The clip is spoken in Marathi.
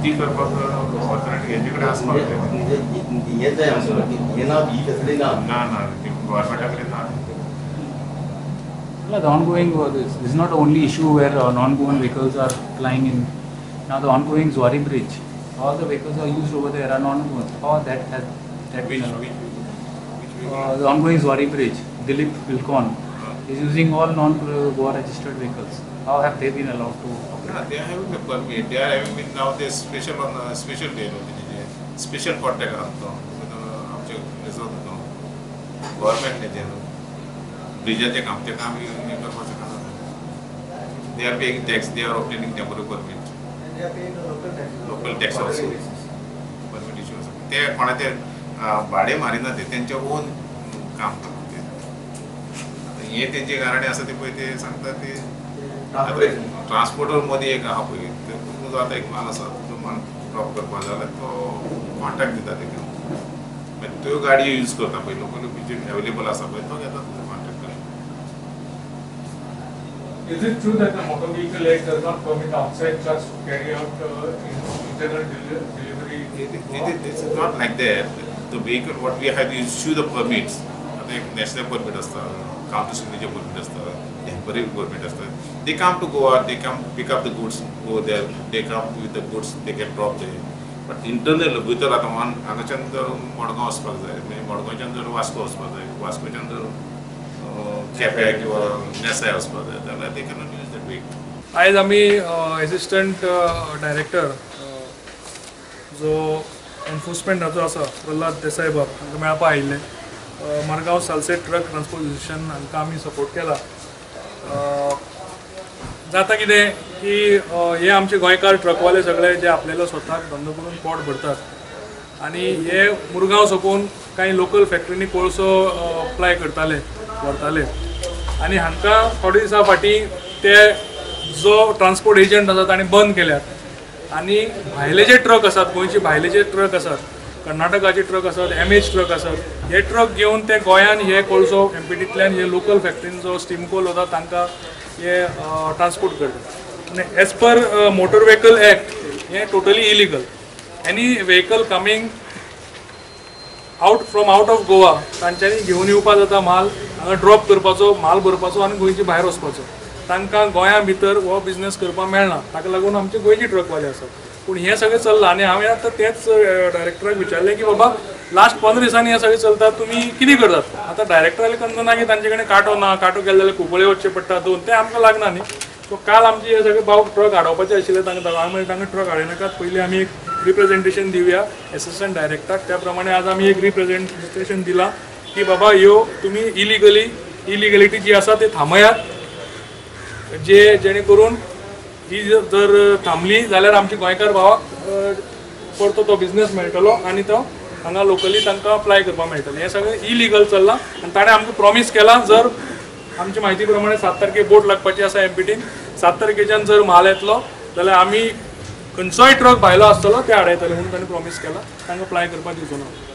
ती करपाक ऑथॉरिटी हेजे कडेन आसपाक जाय हे जाय आमचो हे ना ही फेसिलिटी ना ना ना गव्हर्मेंटा कडेन ना The ongoing this is not the only issue where non-government vehicles are flying in. Now the ongoing Zuari Bridge, all the vehicles are used over there are non-government. How that has that been allowed? The ongoing Zuari Bridge, Dilip Bilkon is using all non-Goa registered vehicles. How have they been allowed to operate? Yeah, they are having a permit. They are having now this special on special day, special contact on आमचे गव्हर्मेंट ने ब्रिजाचे काम ते काम हे करपाचें काम they are paying tax they are obtaining temporary permit local tax also permit issue आसा ते कोणा ते भाडे मारिना ते तेंचे ओन काम करता हे तेंचे गाराणे आसा ते पळय ते सांगता ते ट्रान्सपोर्टर मदीं एक आहा पळय तुजो आतां एक माल आसा तो माल ड्रॉप करपा जाल्यार तो कॉन्ट्रॅक्ट दिता तेका मागीर त्यो गाडयो यूज करता पळय लोकल जे अवेलेबल आसा पळय तो घेता Is it true that the Motor Vehicle Act does not permit outside trucks to carry out internal delivery? It is not like that. The vehicle, what we have to issue the permits. They national permit असता, counter signature permit असता, temporary permit असता. They come to Goa, they come pick up the goods, go there, they come with the goods, they get dropped there. But internal, भितर आता मान हांगाच्यान जर मडगांव वचपाक जाय, म्हणजे मडगांवच्यान जर वास्को वचपाक जाय, वास्कोच्यान जर केप्यां किंवा नेसाय वचपाक जाय जाल्यार they cannot use that vehicle. आयज आमी एसिस्टंट डायरेक्टर जो एनफोर्समेंटाचो आसा प्रल्हाद देसाय बाब हांकां मेळपाक आयिल्ले मडगांव सालसेट ट्रक ट्रान्सपोर्टेशन हांकां आमी सपोर्ट केला जाता कितें की हे आमचे गोंयकार ट्रकवाले सगळे जे आपल्यालो स्वताक धंदो करून पोट भरतात आनी हे मुरगांव सोपून कांय लोकल फॅक्टरींनी कोळसो अप्लाय करताले व्हरताले आनी हांकां थोडे दिसा फाटीं ते जो ट्रान्सपोर्ट एजंट आसा ताणें बंद केल्यात आनी भायले जे ट्रक आसात गोंयचे भायले जे ट्रक आसात कर्नाटकाचे ट्रक आसात एमएच ट्रक आसात हे ट्रक घेवन ते गोंयान हे कोळसो एमपीटींतल्यान हे लोकल फॅक्टरीन जो स्टीम कोल वता तांकां हे ट्रान्सपोर्ट करतात आनी as per motor vehicle act हे totally illegal any vehicle coming out of Goa तांच्यांनी घेवन येवपा जाता माल हांगा ड्रॉप करपाचो माल भरपाचो आनी गोंयचे भायर वचपाचो तांकां गोंया भितर हो बिजनेस करपाक मेळना ताका लागून आमचे गोंयचे ट्रकवाले आसात पूण हें सगळें चल्लां आनी हांवें आतां तेच डायरेक्टराक विचारलें की बाबा लास्ट 15 दिसांनी हें सगळें चलता तुमी कितें करतात आतां डायरेक्टराले कळना ना की तांचे कडेन कांटो ना कांटो केले जाल्यार कुंपळे वचचे पडटा दोन तें आमकां लागना न्ही सो काल आमचे हे सगळे भाव ट्रक हाडोवपाचे आशिल्ले तांकां ट्रक हाडिनाकात पयलीं आमी एक रिप्रेजेंटेशन दिवया एसिस्टंट डायरेक्टराक त्या प्रमाणे आज आमी एक रिप्रेजेंटेशन दिलां की बाबा ह्यो तुमी इलिगलिटी जी आसा ती थांबयात जेणे करून ही जर थांबली जाल्यार आमची गोंयकार भावाक परतो तो बिझनेस मेळटलो आनी तो हांगा लोकली तांकां अप्लाय करपाक मेळटलें हें सगळें इलिगल चल्लां आनी ताणें आमकां प्रॉमीस केला जर आमची म्हायती प्रमाणे 7 तारखेक बोट लागपाची आसा एमपीटीन 7 तारखेच्यान जर माल येतलो जाल्यार आमी खंयचोय ट्रक भायलो आसतलो ते हाडयतले म्हणून ताणें प्रॉमीस केला तांकां अप्लाय करपाक दिवचो ना